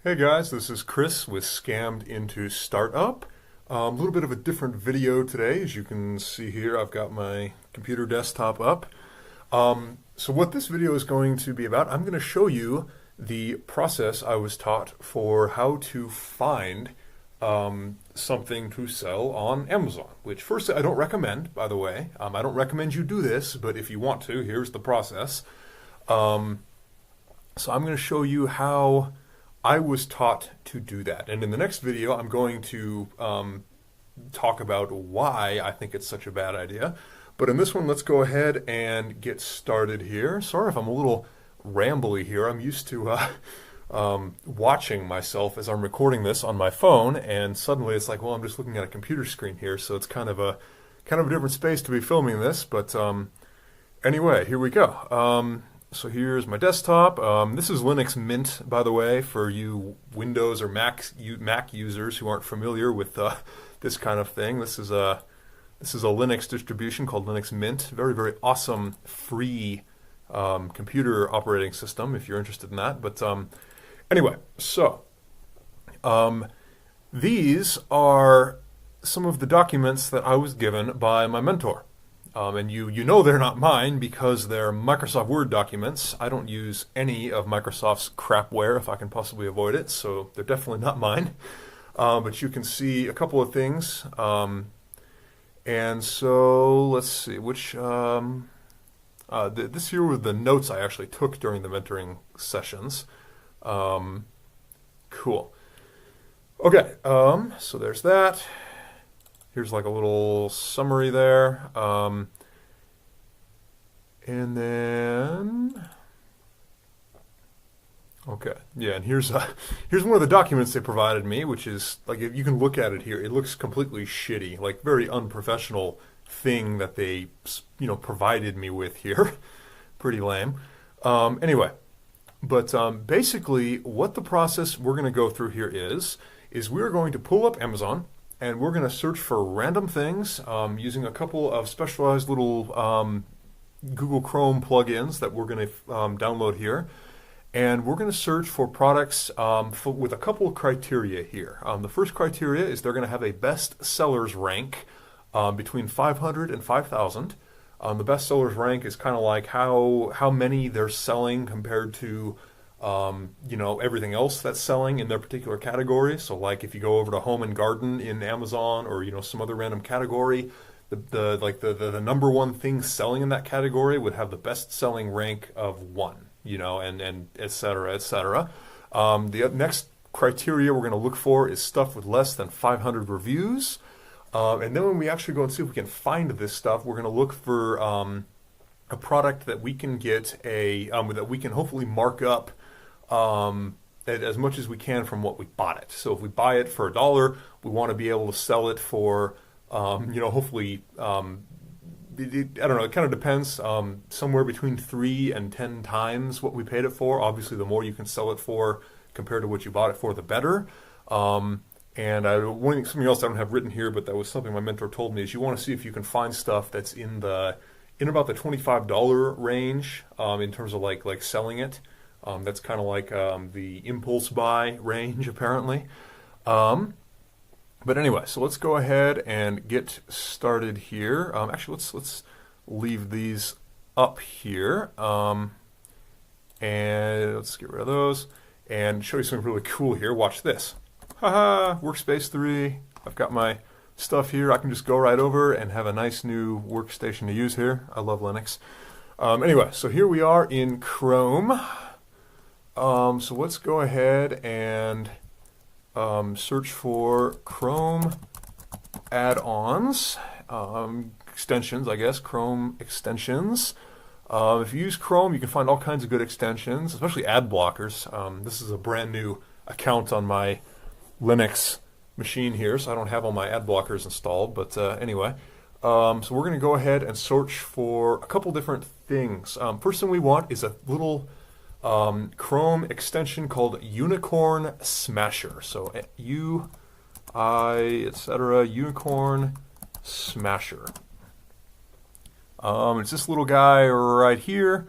Hey guys, this is Chris with Scammed into Startup. A little bit of a different video today. As you can see here, I've got my computer desktop up. So what this video is going to be about, I'm going to show you the process I was taught for how to find something to sell on Amazon, which first I don't recommend, by the way. I don't recommend you do this, but if you want to, here's the process. So I'm going to show you how I was taught to do that. And in the next video, I'm going to talk about why I think it's such a bad idea. But in this one, let's go ahead and get started here. Sorry if I'm a little rambly here. I'm used to watching myself as I'm recording this on my phone, and suddenly it's like, well, I'm just looking at a computer screen here, so it's kind of a different space to be filming this. But anyway, here we go. So here's my desktop. This is Linux Mint, by the way, for you Windows or Mac users who aren't familiar with this kind of thing. This is a Linux distribution called Linux Mint. Very, very awesome free computer operating system if you're interested in that. But anyway, so these are some of the documents that I was given by my mentor. And you know they're not mine because they're Microsoft Word documents. I don't use any of Microsoft's crapware if I can possibly avoid it, so they're definitely not mine. But you can see a couple of things. And so let's see, this here were the notes I actually took during the mentoring sessions. Cool. Okay, so there's that. Here's like a little summary there. And then, okay, yeah, and here's one of the documents they provided me, which is like, if you can look at it here, it looks completely shitty, like very unprofessional thing that they provided me with here. Pretty lame. Anyway, but basically, what the process we're going to go through here is we're going to pull up Amazon. And we're going to search for random things using a couple of specialized little Google Chrome plugins that we're going to download here. And we're going to search for products with a couple of criteria here. The first criteria is they're going to have a best sellers rank between 500 and 5,000. The best sellers rank is kind of like how many they're selling compared to everything else that's selling in their particular category. So like if you go over to home and garden in Amazon or, some other random category, the number one thing selling in that category would have the best selling rank of 1, and et cetera, et cetera. The next criteria we're going to look for is stuff with less than 500 reviews. And then when we actually go and see if we can find this stuff, we're going to look for a product that we can get that we can hopefully mark up as much as we can from what we bought it. So if we buy it for $1, we want to be able to sell it for, hopefully, I don't know, it kind of depends, somewhere between 3 and 10 times what we paid it for. Obviously, the more you can sell it for compared to what you bought it for, the better. And something else I don't have written here, but that was something my mentor told me, is you want to see if you can find stuff that's in about the $25 range in terms of like selling it. That's kind of like the impulse buy range, apparently. But anyway, so let's go ahead and get started here. Actually, let's leave these up here, and let's get rid of those and show you something really cool here. Watch this. Haha, Workspace 3. I've got my stuff here. I can just go right over and have a nice new workstation to use here. I love Linux. Anyway, so here we are in Chrome. So let's go ahead and search for Chrome add-ons, extensions, I guess, Chrome extensions. If you use Chrome, you can find all kinds of good extensions, especially ad blockers. This is a brand new account on my Linux machine here, so I don't have all my ad blockers installed, but anyway. So we're going to go ahead and search for a couple different things. First thing we want is a little Chrome extension called Unicorn Smasher. So etc. Unicorn Smasher. It's this little guy right here.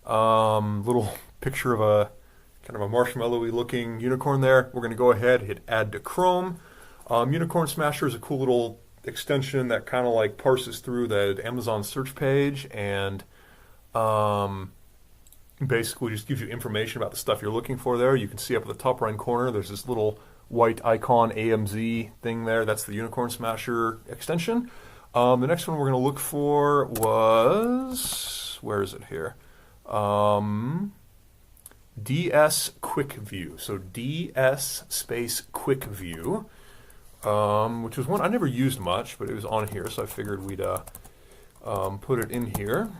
Little picture of a kind of a marshmallowy looking unicorn there. We're going to go ahead, hit add to Chrome. Unicorn Smasher is a cool little extension that kind of like parses through the Amazon search page and basically just gives you information about the stuff you're looking for there. You can see up at the top right corner, there's this little white icon AMZ thing there. That's the Unicorn Smasher extension. The next one we're going to look for was, where is it here? DS Quick View. So DS space Quick View, which was one I never used much, but it was on here, so I figured we'd put it in here.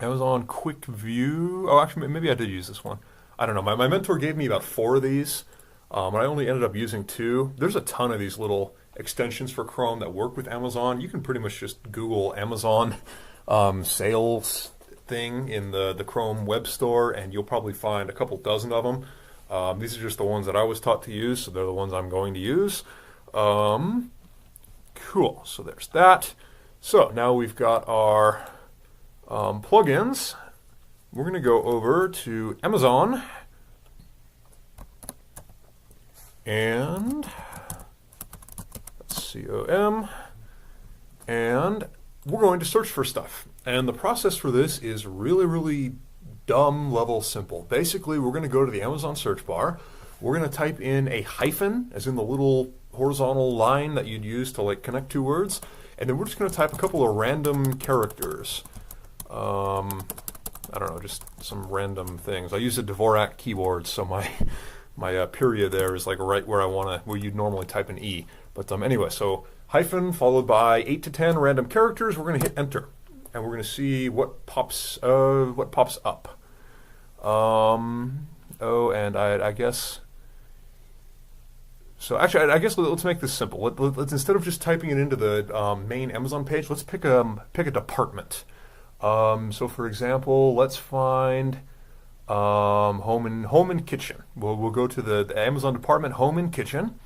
Amazon Quick View. Oh, actually, maybe I did use this one. I don't know. My mentor gave me about 4 of these, and I only ended up using 2. There's a ton of these little extensions for Chrome that work with Amazon. You can pretty much just Google Amazon sales thing in the Chrome web store, and you'll probably find a couple dozen of them. These are just the ones that I was taught to use, so they're the ones I'm going to use. Cool. So there's that. So now we've got our plugins. We're going to go over to Amazon and COM, and we're going to search for stuff. And the process for this is really, really dumb level simple. Basically, we're going to go to the Amazon search bar. We're going to type in a hyphen, as in the little horizontal line that you'd use to like connect 2 words. And then we're just going to type a couple of random characters. I don't know, just some random things. I use a Dvorak keyboard, so my period there is like right where where you'd normally type an E. But anyway, so hyphen followed by 8 to 10 random characters. We're going to hit enter, and we're going to see what pops up. Oh, and I guess. So actually, I guess let's make this simple. Let's instead of just typing it into the main Amazon page, let's pick a department. So for example, let's find home and kitchen. We'll go to the Amazon department, home and kitchen.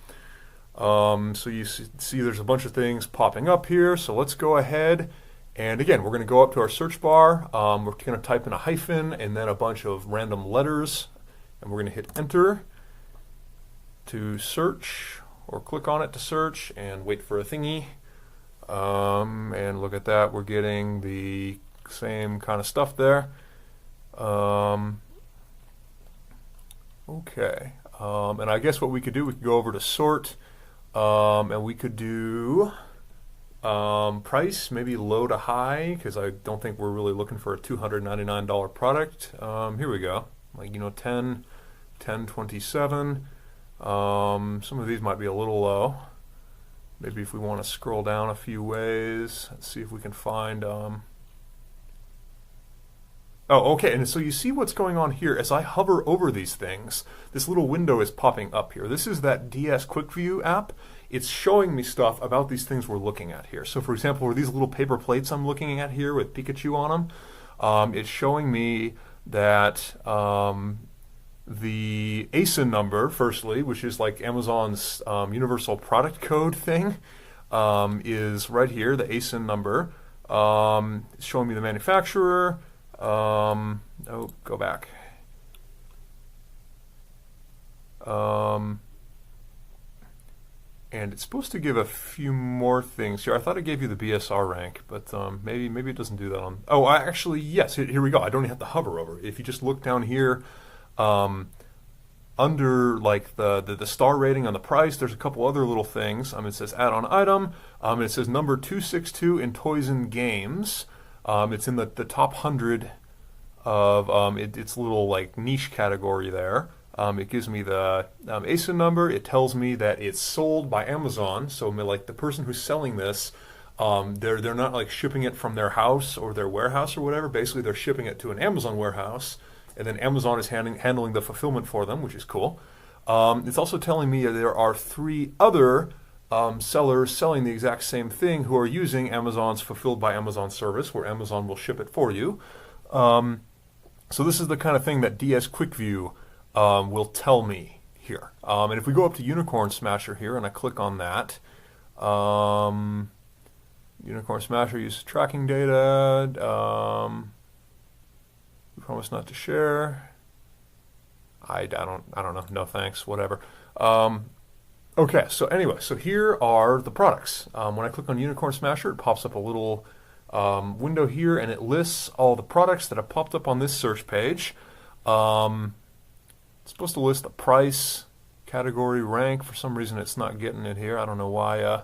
So you see there's a bunch of things popping up here. So let's go ahead, and again, we're going to go up to our search bar. We're going to type in a hyphen and then a bunch of random letters, and we're going to hit enter to search, or click on it to search, and wait for a thingy. And look at that, we're getting the same kind of stuff there. Okay, and I guess what we could do, we could go over to sort, and we could do price, maybe low to high, because I don't think we're really looking for a $299 product. Here we go, like 10, 1027. Some of these might be a little low. Maybe if we want to scroll down a few ways, let's see if we can find oh, okay, and so you see what's going on here. As I hover over these things, this little window is popping up here. This is that DS Quick View app. It's showing me stuff about these things we're looking at here. So for example, these little paper plates I'm looking at here with Pikachu on them, it's showing me that the ASIN number, firstly, which is like Amazon's universal product code thing, is right here, the ASIN number. It's showing me the manufacturer. Oh, go back. And it's supposed to give a few more things here. I thought it gave you the BSR rank, but maybe it doesn't do that on. Oh, actually, yes. Here we go. I don't even have to hover over it. If you just look down here, under like the star rating on the price, there's a couple other little things. It says add-on item. And it says number 262 in Toys and Games. It's in the top 100 of its little like niche category there. It gives me the ASIN number. It tells me that it's sold by Amazon. So like the person who's selling this, they're not like shipping it from their house or their warehouse or whatever. Basically, they're shipping it to an Amazon warehouse, and then Amazon is handling the fulfillment for them, which is cool. It's also telling me that there are 3 other sellers selling the exact same thing who are using Amazon's Fulfilled by Amazon service, where Amazon will ship it for you. So this is the kind of thing that DS Quick View will tell me here. And if we go up to Unicorn Smasher here and I click on that, Unicorn Smasher uses tracking data. We promise not to share. I don't know. No thanks. Whatever. Okay. So anyway, so here are the products. When I click on Unicorn Smasher, it pops up a little window here, and it lists all the products that have popped up on this search page. It's supposed to list the price, category, rank. For some reason, it's not getting it here. I don't know why.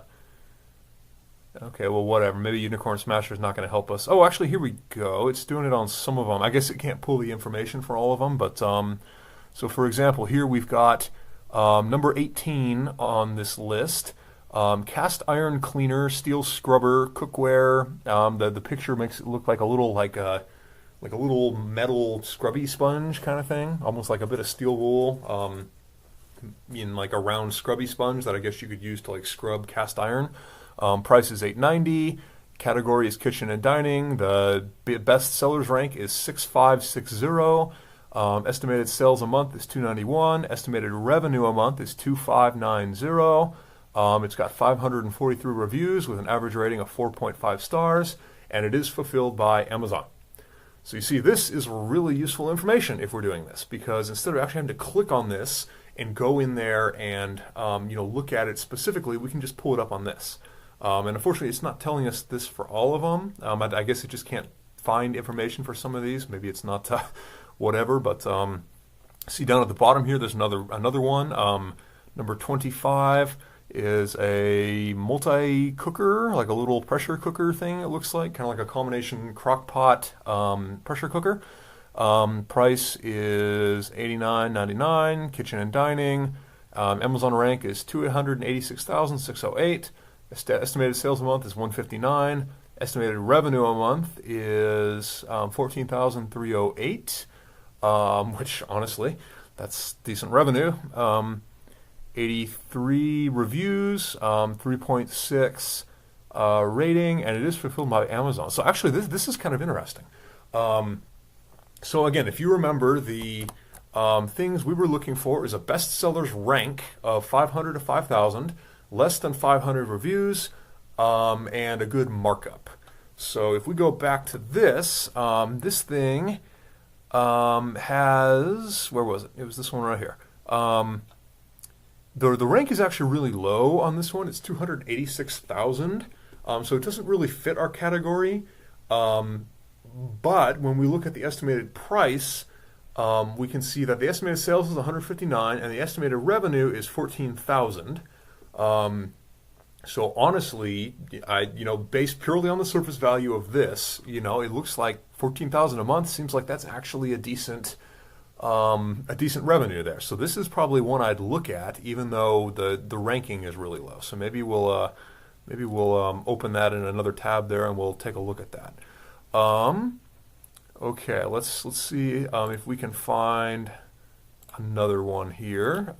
Okay, well, whatever. Maybe Unicorn Smasher is not going to help us. Oh, actually, here we go. It's doing it on some of them. I guess it can't pull the information for all of them, but so for example, here we've got number 18 on this list. Cast iron cleaner, steel scrubber, cookware. The picture makes it look like a little like a little metal scrubby sponge kind of thing, almost like a bit of steel wool in like a round scrubby sponge that I guess you could use to like scrub cast iron. Price is $8.90. Category is kitchen and dining. The best sellers rank is 6560. Estimated sales a month is $291. Estimated revenue a month is $2590. It's got 543 reviews with an average rating of 4.5 stars, and it is fulfilled by Amazon. So you see, this is really useful information if we're doing this, because instead of actually having to click on this and go in there and look at it specifically, we can just pull it up on this. And unfortunately, it's not telling us this for all of them. I guess it just can't find information for some of these. Maybe it's not whatever. But see down at the bottom here, there's another one. Number 25 is a multi-cooker, like a little pressure cooker thing. It looks like kind of like a combination crock pot pressure cooker. Price is $89.99. Kitchen and dining. Amazon rank is 286,608. Estimated sales a month is $159. Estimated revenue a month is $14,308, which honestly, that's decent revenue. 83 reviews, 3.6 rating, and it is fulfilled by Amazon. So actually, this is kind of interesting. So again, if you remember, the things we were looking for is a bestsellers rank of 500 to 5,000, less than 500 reviews, and a good markup. So if we go back to this, this thing has, where was it? It was this one right here. The rank is actually really low on this one. It's 286,000. So it doesn't really fit our category. But when we look at the estimated price, we can see that the estimated sales is 159 and the estimated revenue is 14,000. So honestly, based purely on the surface value of this, it looks like 14,000 a month seems like that's actually a decent revenue there. So this is probably one I'd look at, even though the ranking is really low. So maybe we'll open that in another tab there, and we'll take a look at that. Okay, let's see if we can find another one here.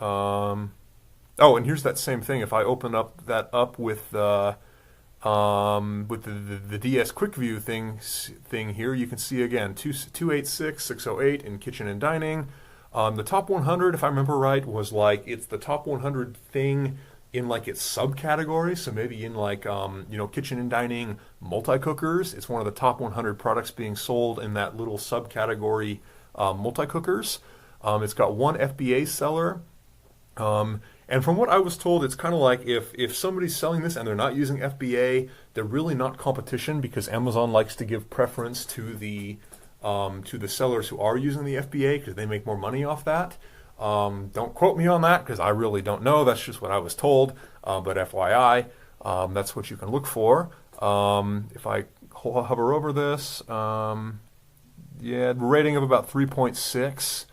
Oh, and here's that same thing. If I open up with the DS Quick View thing here, you can see again 286,608 in kitchen and dining. The top 100, if I remember right, was like it's the top 100 thing in like its subcategory. So maybe in like kitchen and dining multi-cookers, it's one of the top 100 products being sold in that little subcategory multi-cookers. It's got one FBA seller. And from what I was told, it's kind of like if somebody's selling this and they're not using FBA, they're really not competition, because Amazon likes to give preference to the sellers who are using the FBA because they make more money off that. Don't quote me on that because I really don't know. That's just what I was told. But FYI, that's what you can look for. If I hover over this, rating of about 3.6.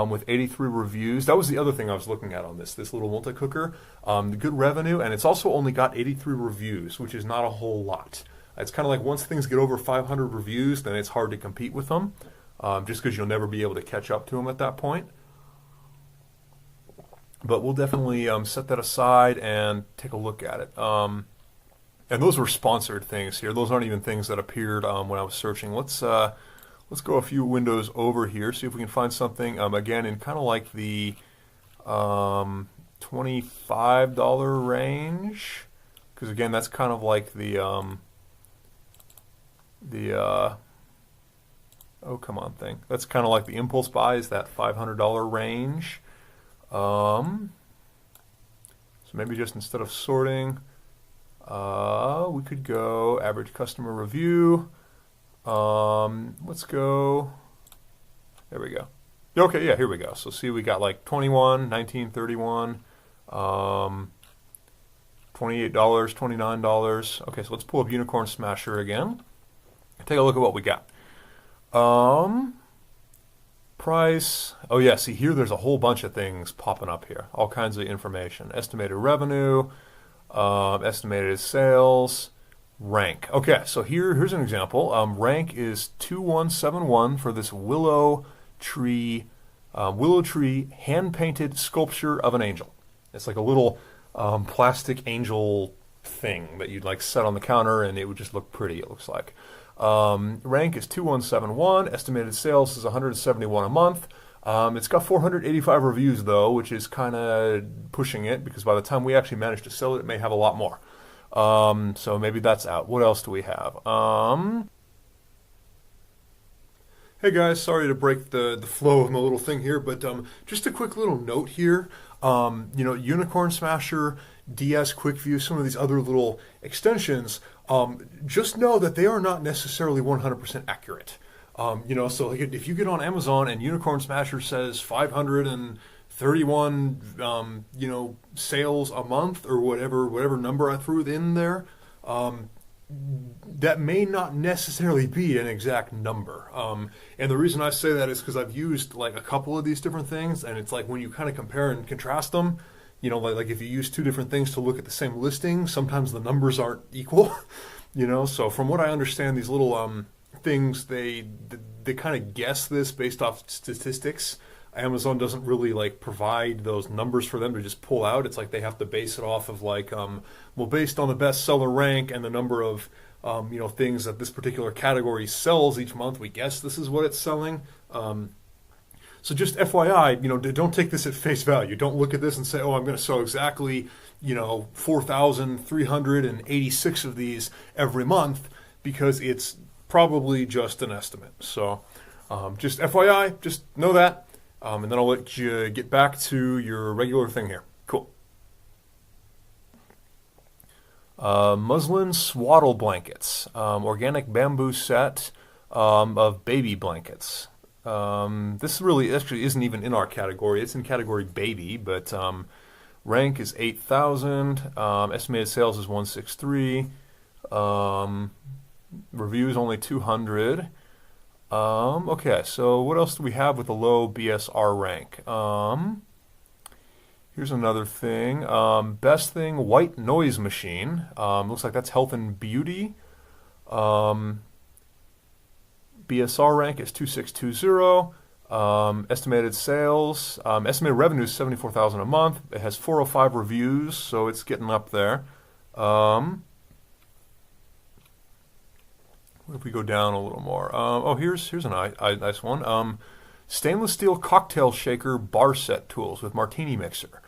With 83 reviews. That was the other thing I was looking at on this little multi-cooker. Good revenue, and it's also only got 83 reviews, which is not a whole lot. It's kind of like once things get over 500 reviews, then it's hard to compete with them, just because you'll never be able to catch up to them at that point. But we'll definitely set that aside and take a look at it. And those were sponsored things here. Those aren't even things that appeared when I was searching. Let's go a few windows over here, see if we can find something, again, in kind of like the $25 range, because again, that's kind of like the Oh, come on, thing. That's kind of like the impulse buys, that $500 range. So maybe just instead of sorting, we could go average customer review. Let's go. There we go. Okay, yeah, here we go. So see, we got like 21, 19, 31, $28, $29. Okay, so let's pull up Unicorn Smasher again. Take a look at what we got. Price. Oh yeah, see here there's a whole bunch of things popping up here. All kinds of information. Estimated revenue, estimated sales, rank. Okay, so here's an example. Rank is 2171 for this willow tree hand-painted sculpture of an angel. It's like a little plastic angel thing that you'd like set on the counter and it would just look pretty, it looks like. Rank is 2171. Estimated sales is 171 a month. It's got 485 reviews though, which is kind of pushing it because by the time we actually manage to sell it, it may have a lot more. So maybe that's out. What else do we have? Hey guys, sorry to break the flow of my little thing here, but just a quick little note here. Unicorn Smasher, DS Quick View, some of these other little extensions, just know that they are not necessarily 100% accurate. So like if you get on Amazon and Unicorn Smasher says 531, sales a month or whatever number I threw in there, that may not necessarily be an exact number. And the reason I say that is because I've used like a couple of these different things, and it's like when you kind of compare and contrast them, like if you use two different things to look at the same listing, sometimes the numbers aren't equal. So from what I understand, these little things, they kind of guess this based off statistics. Amazon doesn't really like provide those numbers for them to just pull out. It's like they have to base it off of like, based on the bestseller rank and the number of, things that this particular category sells each month, we guess this is what it's selling. So just FYI, don't take this at face value. Don't look at this and say, oh, I'm going to sell exactly, 4,386 of these every month, because it's probably just an estimate. So just FYI, just know that. And then I'll let you get back to your regular thing here. Cool. Muslin swaddle blankets. Organic bamboo set of baby blankets. This really actually isn't even in our category. It's in category baby, but rank is 8,000. Estimated sales is 163. Reviews only 200. Okay, so what else do we have with a low BSR rank? Here's another thing. Best thing, white noise machine. Looks like that's health and beauty. BSR rank is 2620. Estimated sales, estimated revenue is 74,000 a month. It has 405 reviews, so it's getting up there. If we go down a little more, here's a nice one. Stainless steel cocktail shaker bar set tools with martini mixer.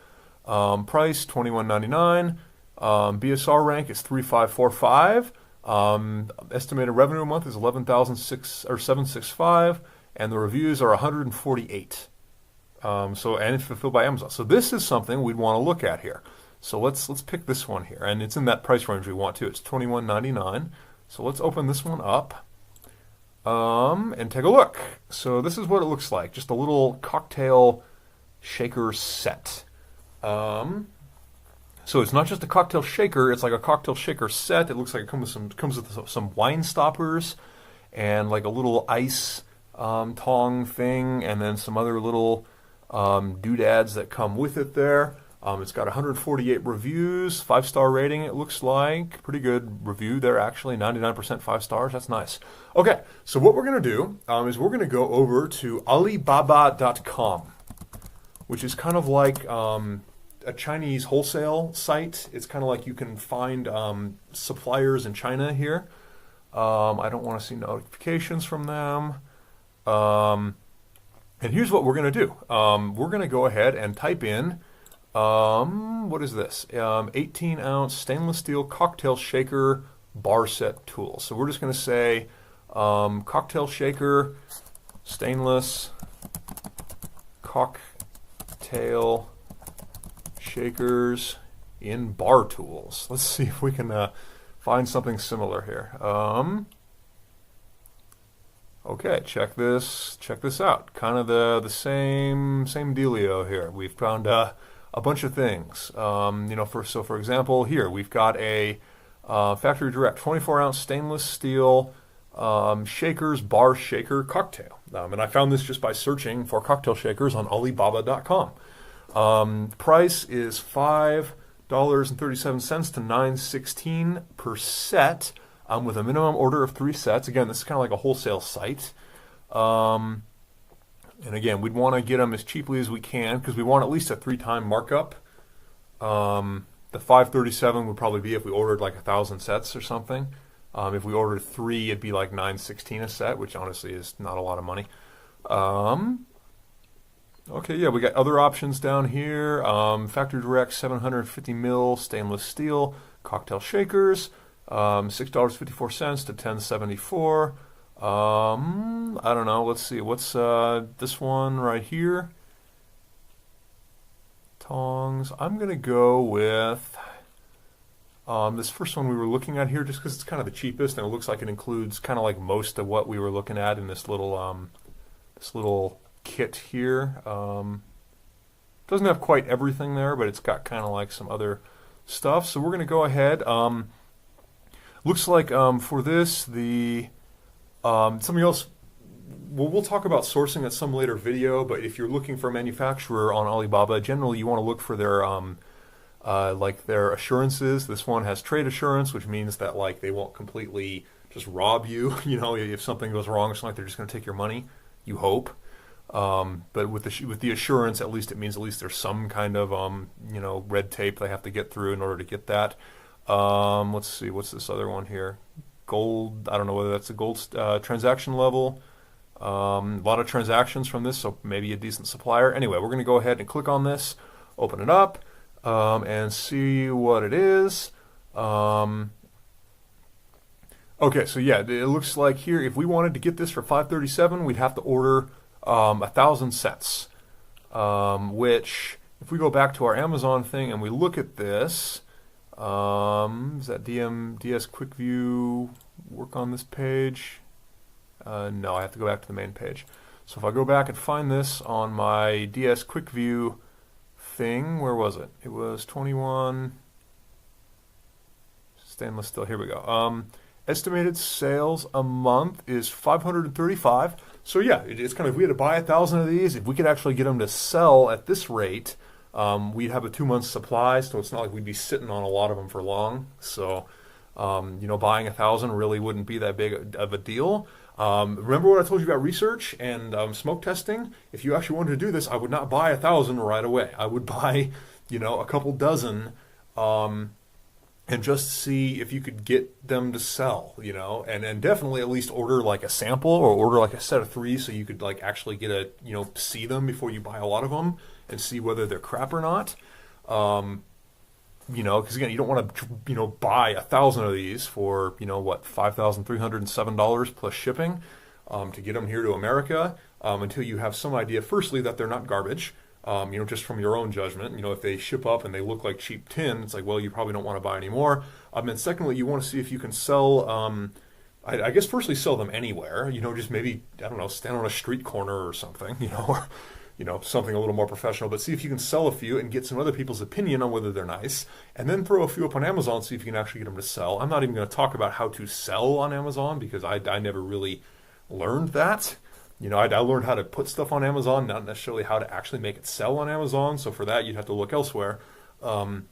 Price $21.99. BSR rank is 3545. Estimated revenue a month is 765, and the reviews are 148. And it's fulfilled by Amazon. So this is something we'd want to look at here. So let's pick this one here, and it's in that price range we want to. It's $21.99. So let's open this one up and take a look. So this is what it looks like, just a little cocktail shaker set. So it's not just a cocktail shaker, it's like a cocktail shaker set. It looks like it comes with some wine stoppers and like a little ice tong thing, and then some other little doodads that come with it there. It's got 148 reviews, 5-star rating, it looks like. Pretty good review there, actually. 99% 5 stars. That's nice. Okay, so what we're going to do is we're going to go over to Alibaba.com, which is kind of like a Chinese wholesale site. It's kind of like you can find suppliers in China here. I don't want to see notifications from them. And here's what we're going to do. We're going to go ahead and type in what is this? 18-ounce stainless steel cocktail shaker bar set tool. So we're just going to say Cocktail shaker, stainless cocktail shakers in bar tools. Let's see if we can find something similar here. Okay, check this out. Kind of the same dealio here. We've found a bunch of things. For example, here we've got a factory direct 24-ounce stainless steel shakers bar shaker cocktail. And I found this just by searching for cocktail shakers on Alibaba.com. Price is $5.37 to $9.16 per set, with a minimum order of 3 sets. Again, this is kind of like a wholesale site. And again, we'd want to get them as cheaply as we can because we want at least a 3-time markup. The $5.37 would probably be if we ordered like 1,000 sets or something. If we ordered 3, it'd be like $9.16 a set, which honestly is not a lot of money. Okay, yeah, we got other options down here. Factory direct 750 mil stainless steel cocktail shakers, $6.54 to $10.74. I don't know. Let's see. What's this one right here? Tongs. I'm gonna go with this first one we were looking at here, just because it's kind of the cheapest, and it looks like it includes kind of like most of what we were looking at in this little kit here. Doesn't have quite everything there, but it's got kind of like some other stuff. So we're going to go ahead. Looks like for this, something else. We'll talk about sourcing at some later video. But if you're looking for a manufacturer on Alibaba, generally you want to look for their their assurances. This one has trade assurance, which means that like they won't completely just rob you. If something goes wrong or something, they're just going to take your money. You hope. But with the assurance, at least it means at least there's some kind of red tape they have to get through in order to get that. Let's see, what's this other one here? Gold. I don't know whether that's a gold transaction level. A lot of transactions from this, so maybe a decent supplier. Anyway, we're going to go ahead and click on this, open it up, and see what it is. Okay, so yeah, it looks like here if we wanted to get this for $5.37, we'd have to order 1,000 sets, which if we go back to our Amazon thing and we look at this, does that DS Quick View work on this page? No, I have to go back to the main page. So if I go back and find this on my DS Quick View thing, where was it? It was 21 stainless steel. Here we go. Estimated sales a month is 535. So yeah, it's kind of, if we had to buy 1,000 of these, if we could actually get them to sell at this rate, we'd have a 2-month supply, so it's not like we'd be sitting on a lot of them for long. So, buying 1,000 really wouldn't be that big of a deal. Remember what I told you about research and smoke testing? If you actually wanted to do this, I would not buy 1,000 right away. I would buy, a couple dozen, and just see if you could get them to sell, and definitely at least order like a sample or order like a set of 3 so you could like actually get see them before you buy a lot of them and see whether they're crap or not. Because again, you don't want to, buy 1,000 of these for, $5,307 plus shipping to get them here to America until you have some idea, firstly, that they're not garbage. Just from your own judgment, if they ship up and they look like cheap tin, it's like, well, you probably don't want to buy any more. And secondly, you want to see if you can sell, I guess firstly sell them anywhere, just maybe, I don't know, stand on a street corner or something, or, something a little more professional, but see if you can sell a few and get some other people's opinion on whether they're nice, and then throw a few up on Amazon, see if you can actually get them to sell. I'm not even going to talk about how to sell on Amazon because I never really learned that. I learned how to put stuff on Amazon, not necessarily how to actually make it sell on Amazon. So for that, you'd have to look elsewhere. But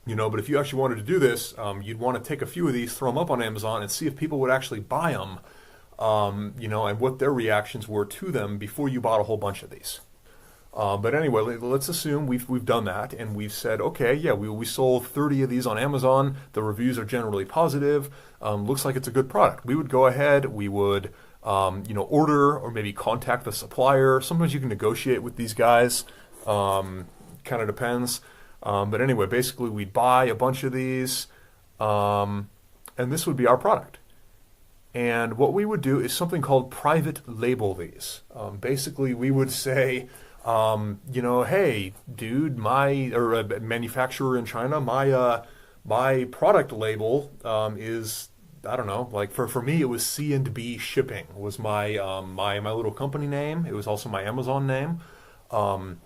if you actually wanted to do this, you'd want to take a few of these, throw them up on Amazon, and see if people would actually buy them, and what their reactions were to them before you bought a whole bunch of these. But anyway, let's assume we've done that, and we've said, okay, yeah, we sold 30 of these on Amazon. The reviews are generally positive. Looks like it's a good product. We would go ahead. We would order or maybe contact the supplier. Sometimes you can negotiate with these guys. Kind of depends. But anyway, basically we'd buy a bunch of these, and this would be our product. And what we would do is something called private label these. Basically, we would say, hey, dude, or a manufacturer in China, my product label is, I don't know, like for me, it was C&B Shipping was my little company name. It was also my Amazon name. So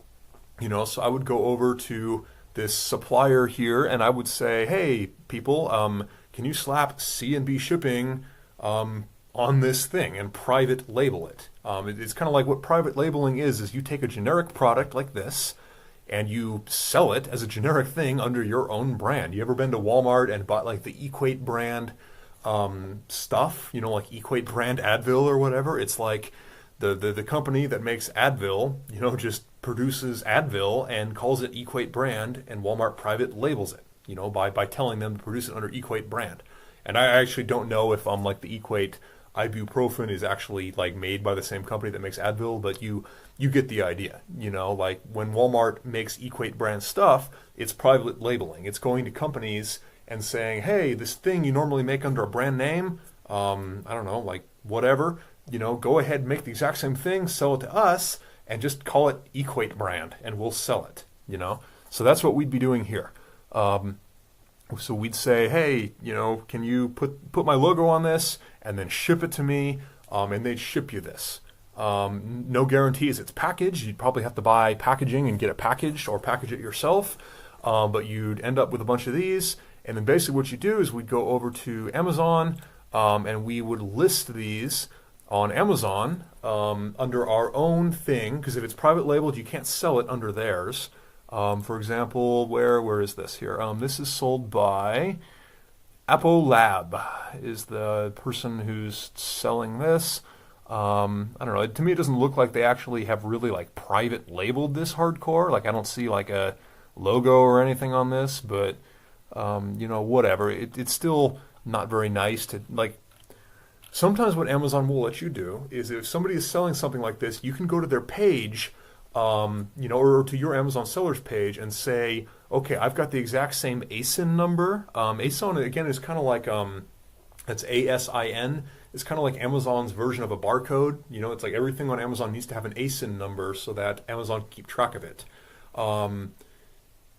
I would go over to this supplier here and I would say, hey, people, can you slap C&B Shipping on this thing and private label it? It's kind of like what private labeling is you take a generic product like this and you sell it as a generic thing under your own brand. You ever been to Walmart and bought like the Equate brand stuff, like Equate brand Advil or whatever? It's like the company that makes Advil, just produces Advil and calls it Equate brand, and Walmart private labels it, by telling them to produce it under Equate brand. And I actually don't know if like the Equate ibuprofen is actually like made by the same company that makes Advil, but you get the idea. Like when Walmart makes Equate brand stuff, it's private labeling. It's going to companies and saying, hey, this thing you normally make under a brand name, I don't know, like whatever, go ahead and make the exact same thing, sell it to us, and just call it Equate brand, and we'll sell it, So that's what we'd be doing here. So we'd say, hey, can you put my logo on this and then ship it to me, and they'd ship you this. No guarantees it's packaged. You'd probably have to buy packaging and get it packaged or package it yourself, but you'd end up with a bunch of these. And then basically what you do is we'd go over to Amazon, and we would list these on Amazon under our own thing, because if it's private labeled, you can't sell it under theirs. For example, where is this here? This is sold by Apolab, is the person who's selling this. I don't know. To me, it doesn't look like they actually have really like private labeled this hardcore. Like I don't see like a logo or anything on this, but whatever. It's still not very nice to like. Sometimes what Amazon will let you do is if somebody is selling something like this, you can go to their page, or to your Amazon sellers page and say, okay, I've got the exact same ASIN number. ASIN, again, is kind of like, that's ASIN. It's kind of like Amazon's version of a barcode. It's like everything on Amazon needs to have an ASIN number so that Amazon can keep track of it.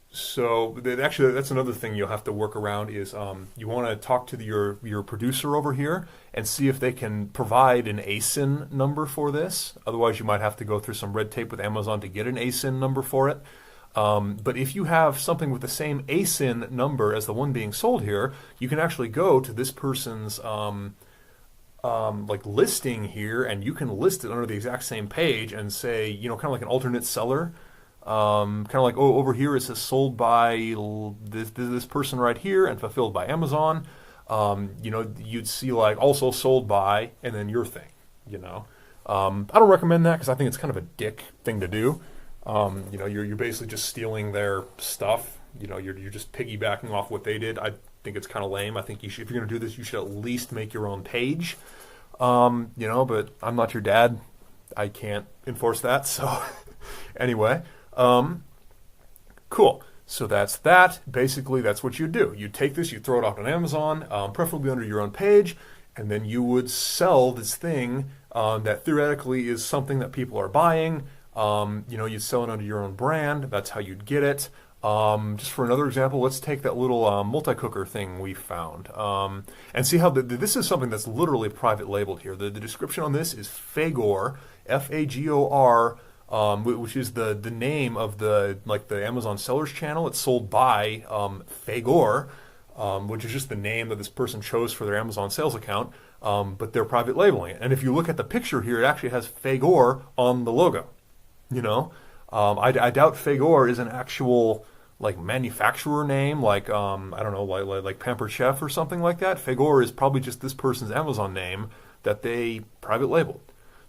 So actually, that's another thing you'll have to work around is you want to talk to your producer over here and see if they can provide an ASIN number for this. Otherwise, you might have to go through some red tape with Amazon to get an ASIN number for it. But if you have something with the same ASIN number as the one being sold here, you can actually go to this person's like listing here, and you can list it under the exact same page and say, kind of like an alternate seller. Kind of like, over here it says sold by this person right here and fulfilled by Amazon. You'd see like also sold by and then your thing. I don't recommend that because I think it's kind of a dick thing to do. You're basically just stealing their stuff. You're just piggybacking off what they did. I think it's kind of lame. I think if you're going to do this, you should at least make your own page. But I'm not your dad. I can't enforce that. So anyway. Cool. So that's that. Basically, that's what you do. You take this, you throw it off on Amazon, preferably under your own page, and then you would sell this thing that theoretically is something that people are buying. You'd sell it under your own brand. That's how you'd get it. Just for another example, let's take that little multi-cooker thing we found and see how this is something that's literally private labeled here. The description on this is Fagor, Fagor, which is the name of the Amazon sellers channel. It's sold by Fagor, which is just the name that this person chose for their Amazon sales account, but they're private labeling it. And if you look at the picture here, it actually has Fagor on the logo. I doubt Fagor is an actual like manufacturer name, like I don't know, like Pampered Chef or something like that. Fagor is probably just this person's Amazon name that they private labeled.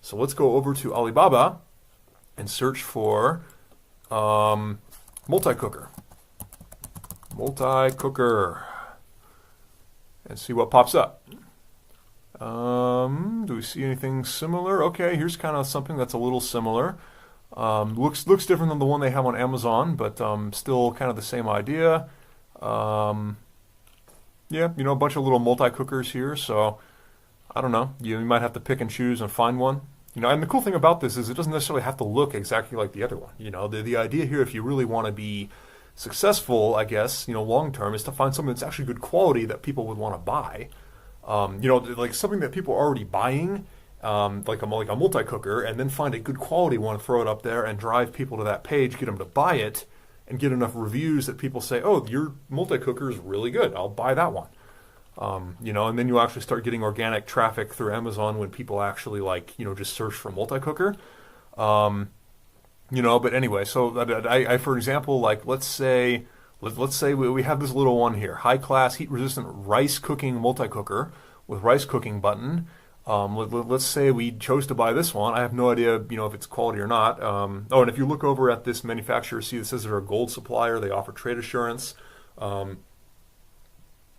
So let's go over to Alibaba and search for multi-cooker, and see what pops up. Do we see anything similar? Okay, here's kind of something that's a little similar. Looks different than the one they have on Amazon, but still kind of the same idea. Yeah, a bunch of little multi-cookers here. So I don't know. You might have to pick and choose and find one. And the cool thing about this is it doesn't necessarily have to look exactly like the other one. The idea here, if you really want to be successful, I guess, long term, is to find something that's actually good quality that people would want to buy. Like something that people are already buying, like a multi-cooker, and then find a good quality one, throw it up there, and drive people to that page, get them to buy it, and get enough reviews that people say, oh, your multi-cooker is really good, I'll buy that one. And then you actually start getting organic traffic through Amazon when people actually just search for multi-cooker. But anyway, so I for example, let's say we have this little one here, high-class heat-resistant rice cooking multi-cooker with rice cooking button. Let's say we chose to buy this one. I have no idea, if it's quality or not. And if you look over at this manufacturer, see it says they're a gold supplier. They offer trade assurance.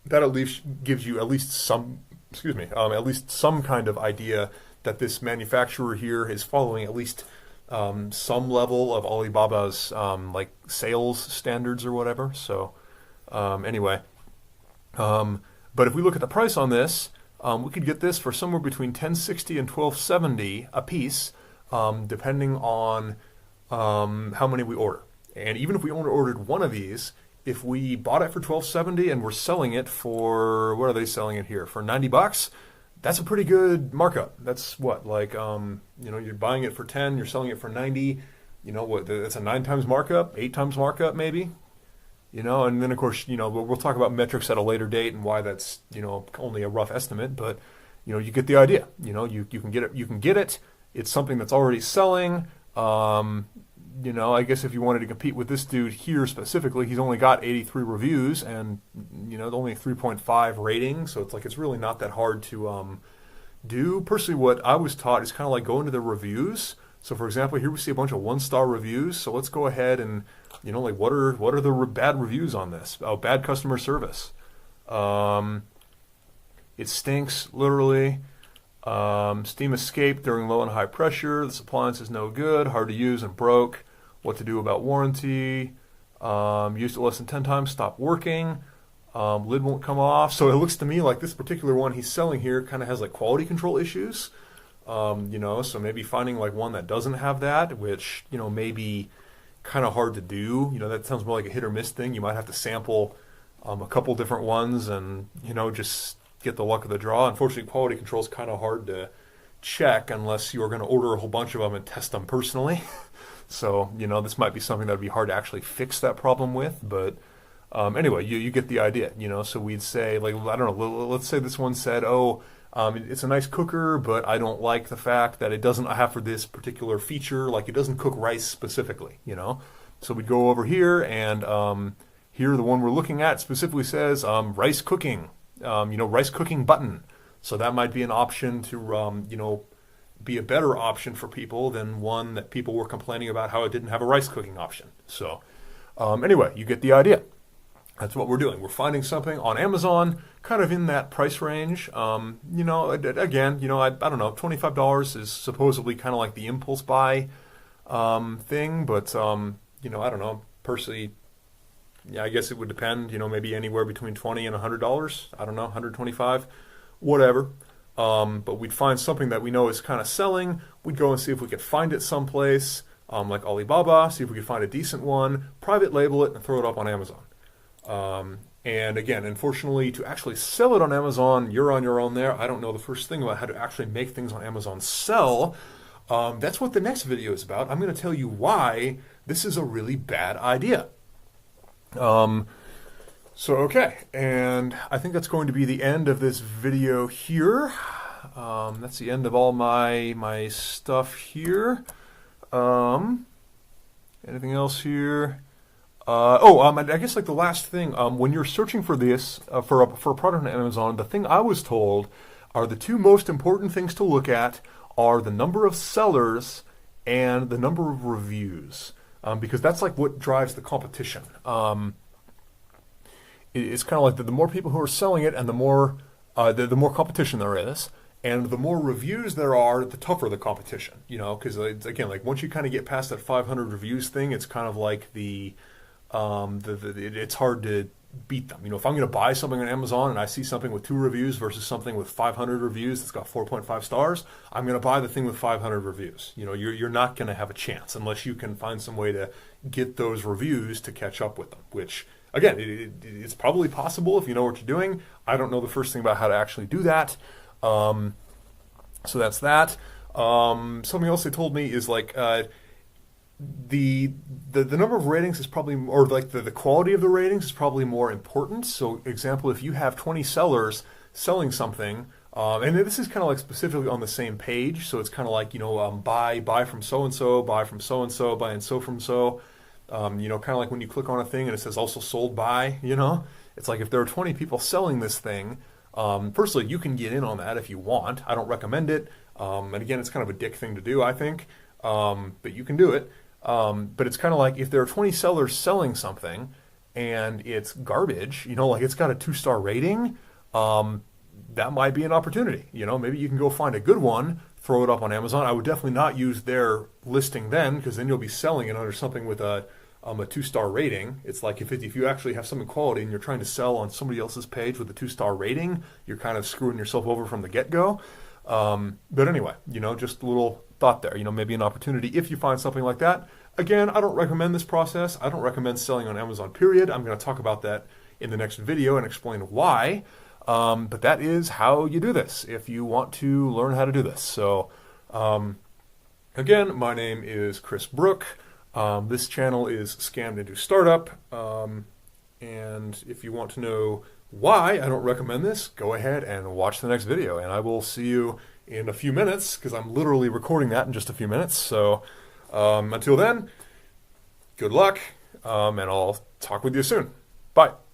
That at least gives you at least some kind of idea that this manufacturer here is following at least some level of Alibaba's sales standards or whatever. So anyway, but if we look at the price on this, we could get this for somewhere between $10.60 and $12.70 a piece, depending on how many we order. And even if we only ordered one of these, if we bought it for $12.70 and we're selling it for, what are they selling it here, for $90, that's a pretty good markup. That's what, you're buying it for 10, you're selling it for 90. That's a 9 times markup, 8 times markup maybe. And then of course, we'll talk about metrics at a later date and why that's, only a rough estimate, but you get the idea. You can get it. It's something that's already selling. I guess if you wanted to compete with this dude here specifically, he's only got 83 reviews and only a 3.5 rating, so it's really not that hard to do. Personally, what I was taught is kind of like go into the reviews. So for example, here we see a bunch of 1-star reviews. So let's go ahead and what are the bad reviews on this? Oh, bad customer service. It stinks, literally. Steam escaped during low and high pressure. This appliance is no good, hard to use and broke. What to do about warranty. Used it less than 10 times, stopped working. Lid won't come off. So it looks to me like this particular one he's selling here kind of has quality control issues. So maybe finding one that doesn't have that, which, may be kind of hard to do. That sounds more like a hit or miss thing. You might have to sample a couple different ones and, just get the luck of the draw. Unfortunately, quality control is kind of hard to check unless you're going to order a whole bunch of them and test them personally. So, this might be something that would be hard to actually fix that problem with. But anyway, you get the idea, So we'd say, I don't know, let's say this one said, it's a nice cooker, but I don't like the fact that it doesn't have for this particular feature, it doesn't cook rice specifically, So we'd go over here, and here the one we're looking at specifically says rice cooking, rice cooking button. So that might be an option to, be a better option for people than one that people were complaining about how it didn't have a rice cooking option. So anyway, you get the idea. That's what we're doing. We're finding something on Amazon, kind of in that price range. Again, I don't know, $25 is supposedly kind of like the impulse buy thing, but I don't know. Personally, I guess it would depend. Maybe anywhere between $20 and $100. I don't know, $125, whatever. But we'd find something that we know is kind of selling. We'd go and see if we could find it someplace, like Alibaba, see if we could find a decent one, private label it, and throw it up on Amazon. And again, unfortunately, to actually sell it on Amazon, you're on your own there. I don't know the first thing about how to actually make things on Amazon sell. That's what the next video is about. I'm going to tell you why this is a really bad idea. Okay, and I think that's going to be the end of this video here. That's the end of all my stuff here. Anything else here? I guess the last thing, when you're searching for this, for a product on Amazon, the thing I was told are the two most important things to look at are the number of sellers and the number of reviews, because that's what drives the competition. It's kind of like the more people who are selling it and the more competition there is, and the more reviews there are, the tougher the competition, because again, once you kind of get past that 500 reviews thing, it's kind of like it's hard to beat them. If I'm going to buy something on Amazon and I see something with 2 reviews versus something with 500 reviews that's got 4.5 stars, I'm going to buy the thing with 500 reviews. You're not going to have a chance unless you can find some way to get those reviews to catch up with them, which, again, it's probably possible if you know what you're doing. I don't know the first thing about how to actually do that. So that's that. Something else they told me is like the number of ratings is probably, or like the quality of the ratings is probably more important. So example, if you have 20 sellers selling something, and this is kind of like specifically on the same page, so it's kind of like, buy from so-and-so, buy from so-and-so, buy and so from so, kind of like when you click on a thing and it says also sold by, it's like if there are 20 people selling this thing, firstly, you can get in on that if you want. I don't recommend it. And again, it's kind of a dick thing to do, I think, but you can do it. But it's kind of like if there are 20 sellers selling something and it's garbage, like it's got a 2-star rating, that might be an opportunity. Maybe you can go find a good one, throw it up on Amazon. I would definitely not use their listing then, because then you'll be selling it under something with a 2-star rating. It's like if you actually have something quality and you're trying to sell on somebody else's page with a 2-star rating, you're kind of screwing yourself over from the get-go. But anyway, just a little thought there, maybe an opportunity if you find something like that. Again, I don't recommend this process. I don't recommend selling on Amazon, period. I'm going to talk about that in the next video and explain why. But that is how you do this if you want to learn how to do this. So, again, my name is Chris Brook. This channel is Scammed Into Startup. And if you want to know why I don't recommend this, go ahead and watch the next video. And I will see you in a few minutes, because I'm literally recording that in just a few minutes. So until then, good luck, and I'll talk with you soon. Bye.